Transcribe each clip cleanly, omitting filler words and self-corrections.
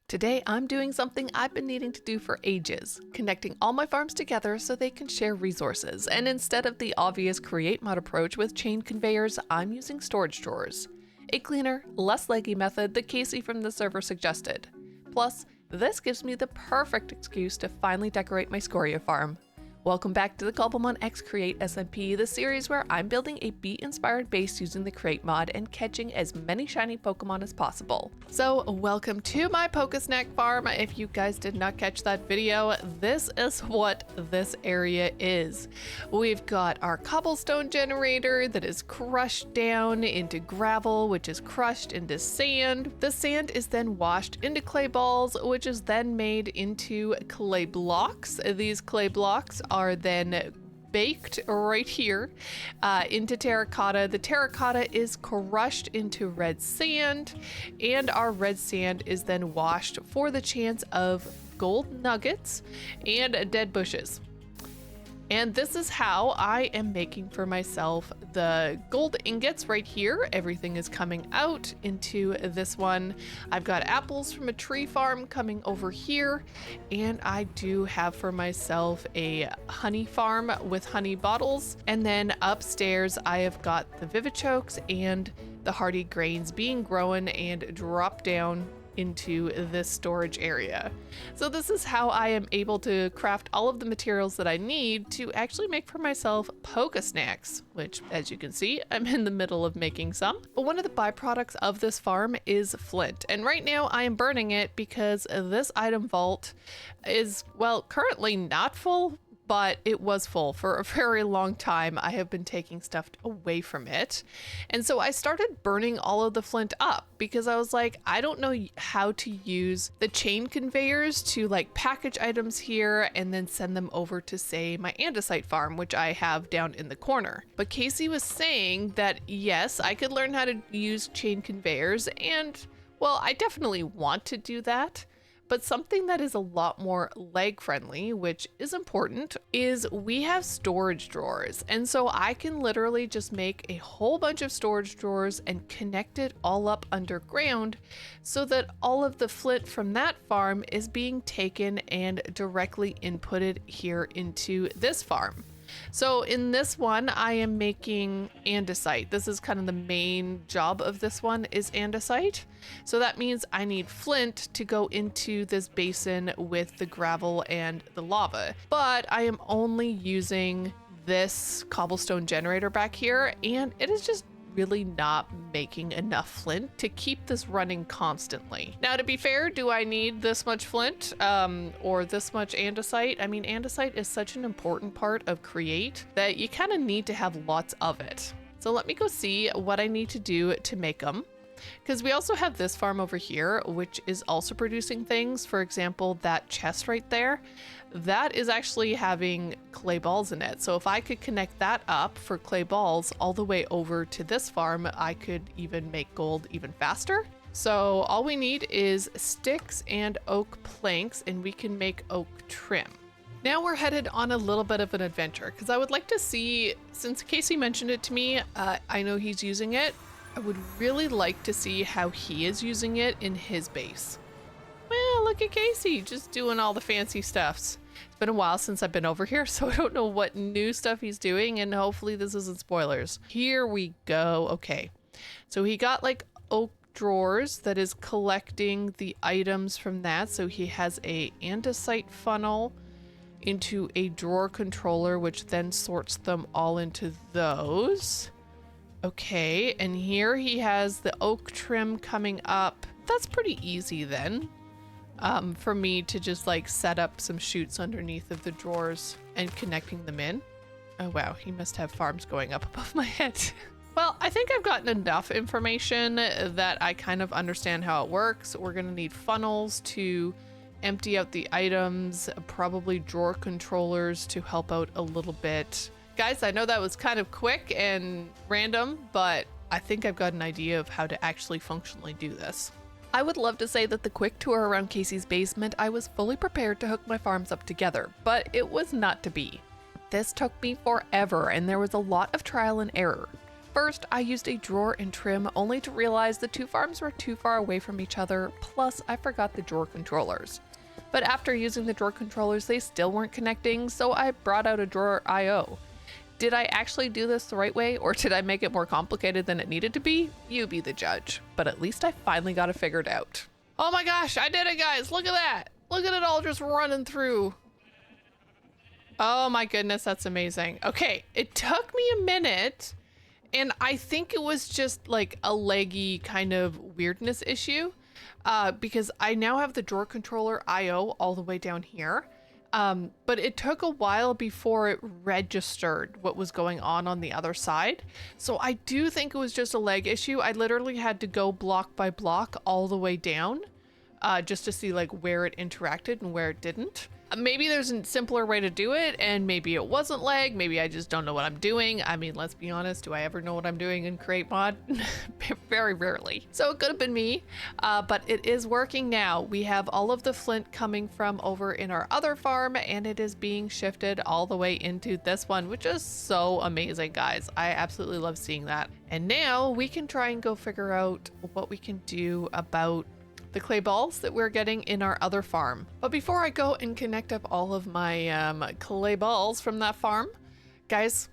Today I'm doing something I've been needing to do for ages, connecting all my farms together so they can share resources, and instead of the obvious create mod approach with chain conveyors, I'm using storage drawers. A cleaner, less leggy method that Casey from the server suggested. Plus, this gives me the perfect excuse to finally decorate my Skoria farm. Welcome back to the Cobblemon x Create SMP, the series where I'm building a bee-inspired base using the Create mod and catching as many shiny Pokemon as possible. So welcome to my Pokesnack farm. If you guys did not catch that video, this is what this area is. We've got our cobblestone generator that is crushed down into gravel, which is crushed into sand. The sand is then washed into clay balls, which is then made into clay blocks. These clay blocks are then baked right here into terracotta. The terracotta is crushed into red sand, and our red sand is then washed for the chance of gold nuggets and dead bushes. And this is how I am making for myself the gold ingots right here. Everything is coming out into this one. I've got apples from a tree farm coming over here. And I do have for myself a honey farm with honey bottles. And then upstairs, I have got the Vivichokes and the hardy grains being grown and dropped down into this storage area. So this is how I am able to craft all of the materials that I need to actually make for myself Pokesnacks, which, as you can see, I'm in the middle of making some. But one of the byproducts of this farm is flint, and right now I am burning it because this item vault is, well, currently not full, but it was full for a very long time. I have been taking stuff away from it. And so I started burning all of the flint up because I was like, I don't know how to use the chain conveyors to like package items here and then send them over to, say, my andesite farm, which I have down in the corner. But Casey was saying that yes, I could learn how to use chain conveyors, and well, I definitely want to do that. But something that is a lot more lag friendly, which is important, is we have storage drawers. And so I can literally just make a whole bunch of storage drawers and connect it all up underground so that all of the flint from that farm is being taken and directly inputted here into this farm. So in this one, I am making andesite. This is kind of the main job of this one is andesite. So that means I need flint to go into this basin with the gravel and the lava. But I am only using this cobblestone generator back here, and it is just really not making enough flint to keep this running constantly. Now, to be fair, do I need this much flint or this much andesite? I mean, andesite is such an important part of Create that you kind of need to have lots of it. So let me go see what I need to do to make them. Because we also have this farm over here, which is also producing things. For example, that chest right there, that is actually having clay balls in it. So if I could connect that up for clay balls all the way over to this farm, I could even make gold even faster. So all we need is sticks and oak planks, and we can make oak trim. Now we're headed on a little bit of an adventure because I would like to see, since Casey mentioned it to me, I know he's using it. I would really like to see how he is using it in his base. Well, look at Casey just doing all the fancy stuffs. It's been a while since I've been over here, so I don't know what new stuff he's doing, and hopefully this isn't spoilers. Here we go. Okay, so he got like oak drawers that is collecting the items from that. So he has a andesite funnel into a drawer controller, which then sorts them all into those. Okay, and here he has the oak trim coming up. That's pretty easy then for me to just like set up some chutes underneath of the drawers and connecting them in. Oh wow, he must have farms going up above my head. Well, I think I've gotten enough information that I kind of understand how it works. We're gonna need funnels to empty out the items, probably drawer controllers to help out a little bit. Guys, I know that was kind of quick and random, but I think I've got an idea of how to actually functionally do this. I would love to say that the quick tour around Casey's basement, I was fully prepared to hook my farms up together, but it was not to be. This took me forever, and there was a lot of trial and error. First, I used a drawer and trim only to realize the two farms were too far away from each other, plus I forgot the drawer controllers. But after using the drawer controllers, they still weren't connecting, so I brought out a drawer IO. Did I actually do this the right way, or did I make it more complicated than it needed to be? You be the judge. But at least I finally got it figured out. Oh my gosh, I did it, guys! Look at that! Look at it all just running through. Oh my goodness, that's amazing. Okay, it took me a minute, and I think it was just like a leggy kind of weirdness issue, because I now have the drawer controller IO all the way down here. But it took a while before it registered what was going on the other side. So I do think it was just a lag issue. I literally had to go block by block all the way down, just to see like where it interacted and where it didn't. Maybe there's a simpler way to do it, and maybe it wasn't lag. Maybe I just don't know what I'm doing. I mean, let's be honest, do I ever know what I'm doing in Create Mod? Very rarely. So it could have been me, but it is working now. We have all of the flint coming from over in our other farm, and it is being shifted all the way into this one, which is so amazing, guys. I absolutely love seeing that. And now we can try and go figure out what we can do about the clay balls that we're getting in our other farm. But before I go and connect up all of my clay balls from that farm, guys,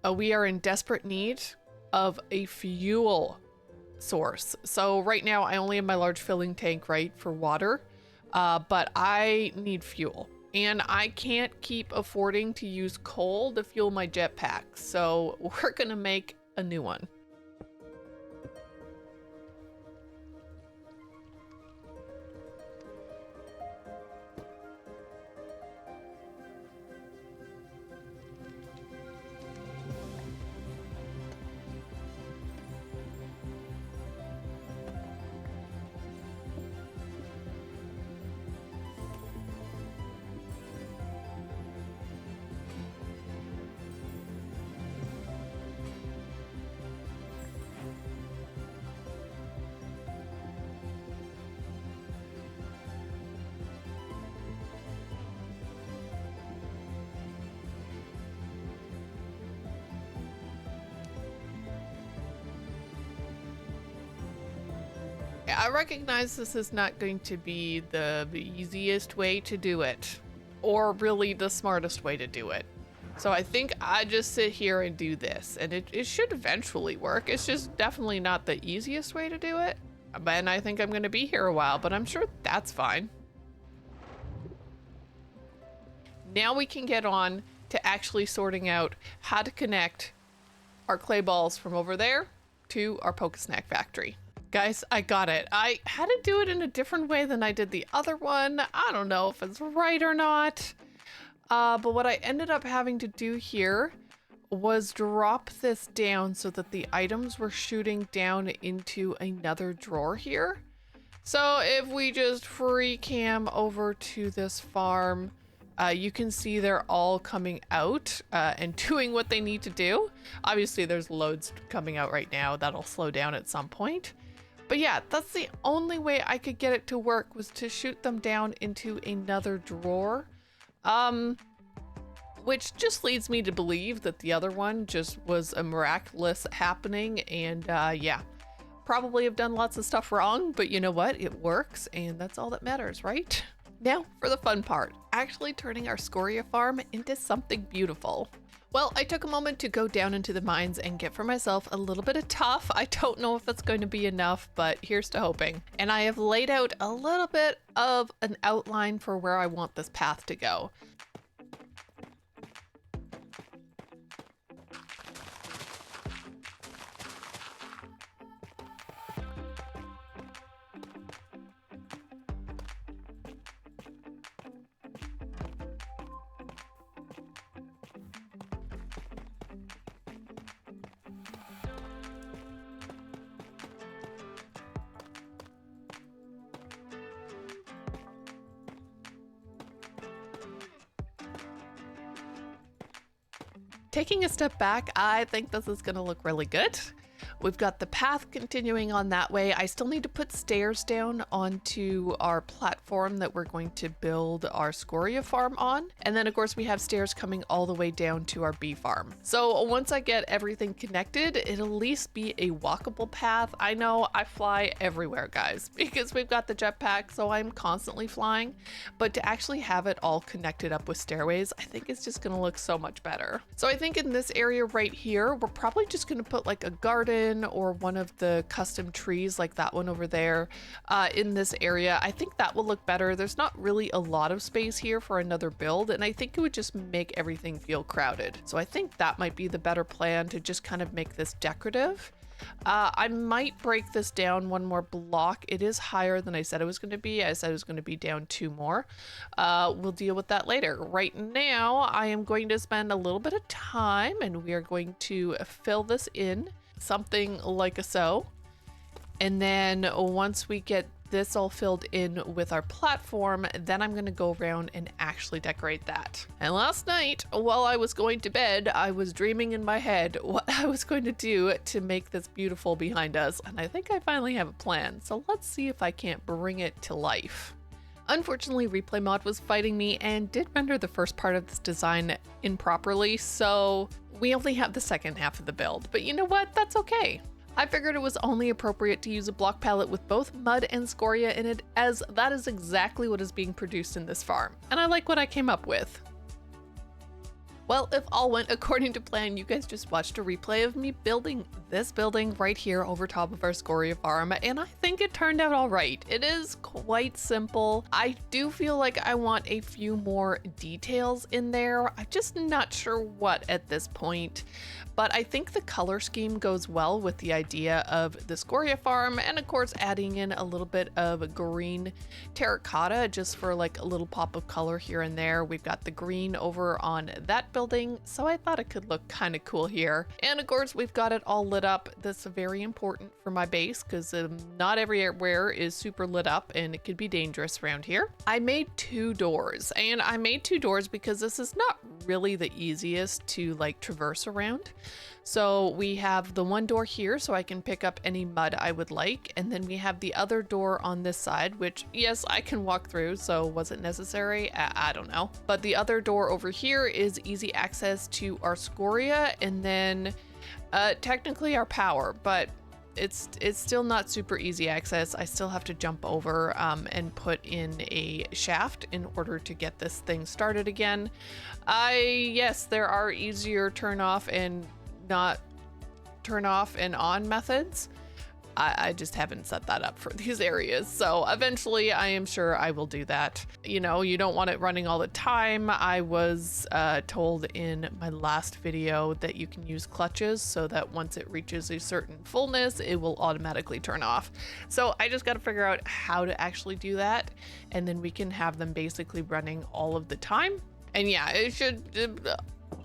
we are in desperate need of a fuel source. So right now I only have my large filling tank, right, for water, but I need fuel. And I can't keep affording to use coal to fuel my jetpack. So we're gonna make a new one. I recognize this is not going to be the easiest way to do it, or really the smartest way to do it. So I think I just sit here and do this, and it should eventually work. It's just definitely not the easiest way to do it. And I think I'm going to be here a while, but I'm sure that's fine. Now we can get on to actually sorting out how to connect our clay balls from over there to our Pokesnack factory. Guys, I got it. I had to do it in a different way than I did the other one. I don't know if it's right or not. But what I ended up having to do here was drop this down so that the items were shooting down into another drawer here. So if we just free cam over to this farm, you can see they're all coming out and doing what they need to do. Obviously there's loads coming out right now. That'll slow down at some point. But yeah, that's the only way I could get it to work, was to shoot them down into another drawer. Which just leads me to believe that the other one just was a miraculous happening, and yeah, probably have done lots of stuff wrong, but you know what? It works, and that's all that matters, right? Now for the fun part, actually turning our Skoria farm into something beautiful. Well, I took a moment to go down into the mines and get for myself a little bit of tuff. I don't know if that's going to be enough, but here's to hoping. And I have laid out a little bit of an outline for where I want this path to go. Taking a step back, I think this is going to look really good. We've got the path continuing on that way. I still need to put stairs down onto our platform that we're going to build our Skoria farm on. And then of course we have stairs coming all the way down to our bee farm. So once I get everything connected, it'll at least be a walkable path. I know I fly everywhere, guys, because we've got the jetpack, so I'm constantly flying. But to actually have it all connected up with stairways, I think it's just gonna look so much better. So I think in this area right here, we're probably just gonna put like a garden or one of the custom trees like that one over there in this area. I think that will look better. There's not really a lot of space here for another build, and I think it would just make everything feel crowded. So I think that might be the better plan, to just kind of make this decorative. I might break this down one more block. It is higher than I said it was going to be. I said it was going to be down 2 more. We'll deal with that later. Right now, I am going to spend a little bit of time, and we are going to fill this in something like so. And then once we get this all filled in with our platform, then I'm going to go around and actually decorate that. And last night, while I was going to bed, I was dreaming in my head what I was going to do to make this beautiful behind us. And I think I finally have a plan. So let's see if I can't bring it to life. Unfortunately, Replay Mod was fighting me and did render the first part of this design improperly, so we only have the second half of the build. But you know what? That's okay. I figured it was only appropriate to use a block palette with both mud and scoria in it, as that is exactly what is being produced in this farm, and I like what I came up with. Well, if all went according to plan, you guys just watched a replay of me building this building right here over top of our Skoria farm, and I think it turned out all right. It is quite simple. I do feel like I want a few more details in there. I'm just not sure what at this point, but I think the color scheme goes well with the idea of the Skoria farm, and of course adding in a little bit of green terracotta just for like a little pop of color here and there. We've got the green over on that building, so I thought it could look kind of cool here. And of course we've got it all lit up. That's very important for my base, because not everywhere is super lit up and it could be dangerous around here. I made 2 doors, and I made 2 doors because this is not really the easiest to like traverse around. So we have the one door here so I can pick up any mud I would like, and then we have the other door on this side, which yes, I can walk through, so was it necessary? I don't know. But the other door over here is easy access to our Skoria, and then technically our power, but it's still not super easy access. I still have to jump over and put in a shaft in order to get this thing started again. Yes, there are easier turn off and not turn off and on methods. I just haven't set that up for these areas. So eventually I am sure I will do that. You know, you don't want it running all the time. I was told in my last video that you can use clutches so that once it reaches a certain fullness, it will automatically turn off. So I just got to figure out how to actually do that. And then we can have them basically running all of the time. And yeah, it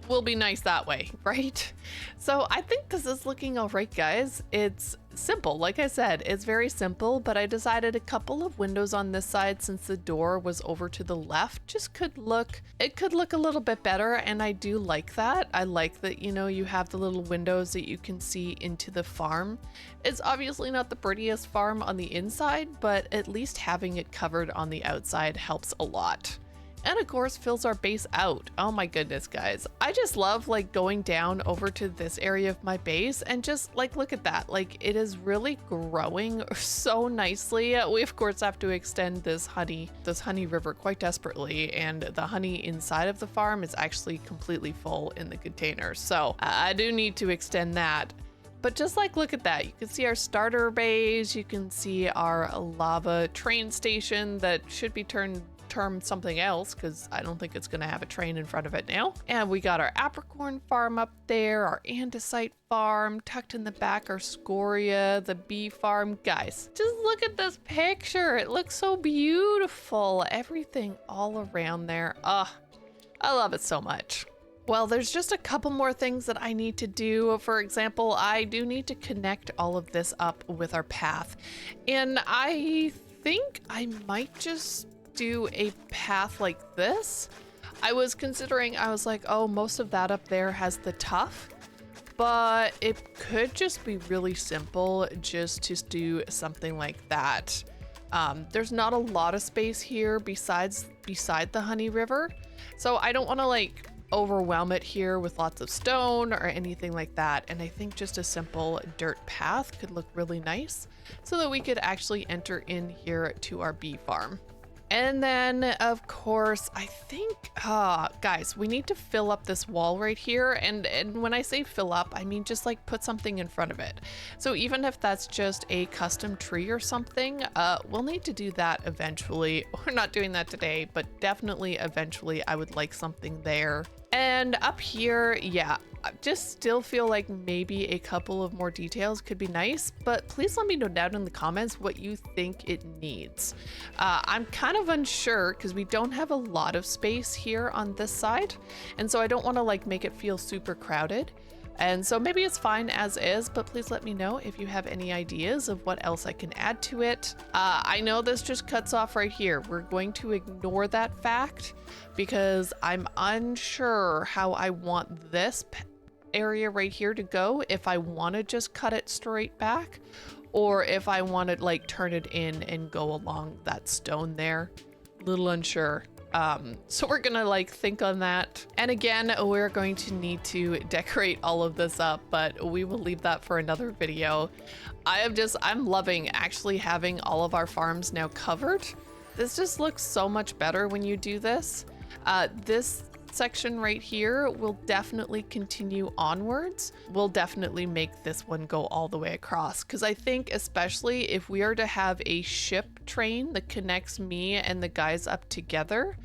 will be nice that way, right? So I think this is looking all right, guys. It's simple. Like I said, it's very simple, but I decided a couple of windows on this side, since the door was over to the left, just could look a little bit better. And I do like that. I like that, you know, you have the little windows that you can see into the farm. It's obviously not the prettiest farm on the inside, but at least having it covered on the outside helps a lot. And of course fills our base out. Oh my goodness, guys. I just love like going down over to this area of my base and just like, look at that. Like, it is really growing so nicely. We of course have to extend this honey river quite desperately, and the honey inside of the farm is actually completely full in the container. So I do need to extend that. But just like, look at that. You can see our starter base. You can see our lava train station that should be termed something else, because I don't think it's going to have a train in front of it now. And we got our apricorn farm up there, our andesite farm tucked in the back, our Skoria, the bee farm. Guys, just look at this picture. It looks so beautiful. Everything all around there. I love it so much. Well, there's just a couple more things that I need to do. For example, I do need to connect all of this up with our path. And I think I might just do a path like this. I was considering, I was like, oh, most of that up there has the tuff, but it could just be really simple just to do something like that. There's not a lot of space here beside the Honey River, so I don't want to like overwhelm it here with lots of stone or anything like that. And I think just a simple dirt path could look really nice so that we could actually enter in here to our bee farm. And then of course, I think, guys, we need to fill up this wall right here. And when I say fill up, I mean just like put something in front of it. So even if that's just a custom tree or something, we'll need to do that eventually. We're not doing that today, but definitely eventually I would like something there. And up here, yeah, I just still feel like maybe a couple of more details could be nice, but please let me know down in the comments what you think it needs. I'm kind of unsure because we don't have a lot of space here on this side, and so I don't want to like make it feel super crowded. And so maybe it's fine as is, but please let me know if you have any ideas of what else I can add to it. I know this just cuts off right here. We're going to ignore that fact because I'm unsure how I want this area right here to go, if I want to just cut it straight back or if I want to like turn it in and go along that stone there. Little unsure. So we're gonna like think on that. And again, we're going to need to decorate all of this up, but we will leave that for another video. I'm loving actually having all of our farms now covered. This just looks so much better when you do this. This section right here will definitely continue onwards. We'll definitely make this one go all the way across, because I think especially if we are to have a ship train that connects me and the guys up together,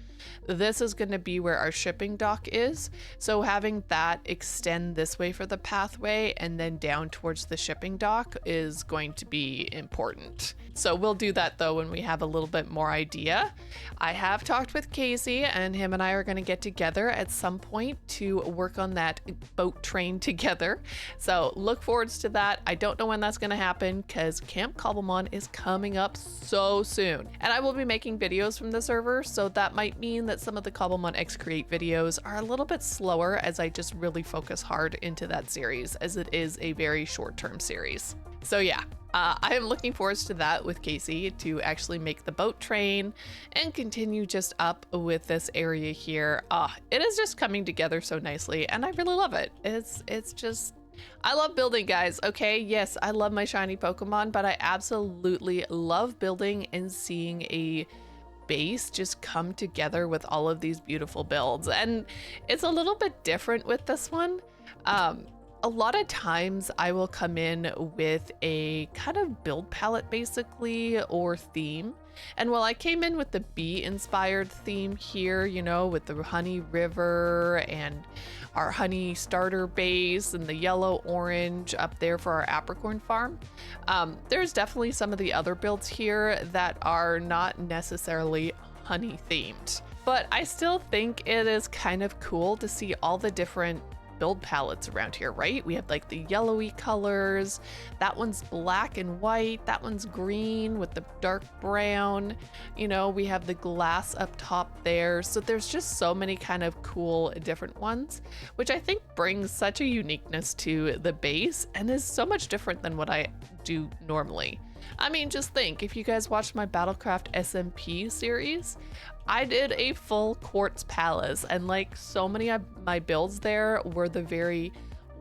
this is going to be where our shipping dock is. So having that extend this way for the pathway and then down towards the shipping dock is going to be important. So we'll do that though when we have a little bit more idea. I have talked with Casey, and him and I are going to get together at some point to work on that boat train together. So look forwards to that. I don't know when that's going to happen because Camp Cobblemon is coming up so soon, and I will be making videos from the server, so that might mean that some of the Cobblemon X Create videos are a little bit slower as I just really focus hard into that series, as it is a very short-term series. So yeah, I am looking forward to that with Casey, to actually make the boat train and continue just up with this area here. It is just coming together so nicely, and I really love it. It's just, I love building, guys. Okay, yes, I love my shiny Pokemon, but I absolutely love building and seeing a base just come together with all of these beautiful builds. And it's a little bit different with this one. A lot of times I will come in with a kind of build palette basically, or theme. And while I came in with the bee inspired theme here, you know, with the Honey River and our honey starter base and the yellow orange up there for our apricorn farm, there's definitely some of the other builds here that are not necessarily honey themed. But I still think it is kind of cool to see all the different build palettes around here, right? We have like the yellowy colors, that one's black and white, that one's green with the dark brown, you know, we have the glass up top there. So there's just so many kind of cool different ones, which I think brings such a uniqueness to the base and is so much different than what I do normally. I mean, just think, if you guys watched my Battlecraft SMP series, I did a full quartz palace, and like so many of my builds there were the very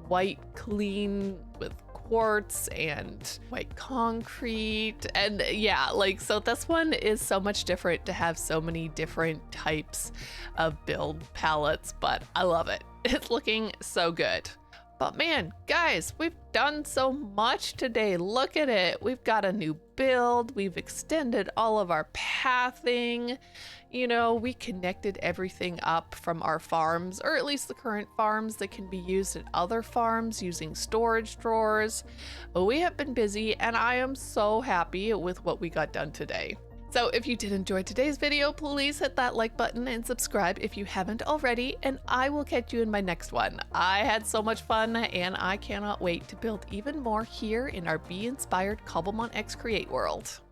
white, clean with quartz and white concrete. And yeah, like, so this one is so much different to have so many different types of build palettes, but I love it. It's looking so good. But man, guys, we've done so much today. Look at it. We've got a new build. We've extended all of our pathing. You know, we connected everything up from our farms, or at least the current farms that can be used at other farms using storage drawers. We have been busy, and I am so happy with what we got done today. So if you did enjoy today's video, please hit that like button and subscribe if you haven't already, and I will catch you in my next one. I had so much fun, and I cannot wait to build even more here in our bee-inspired Cobblemon X Create world.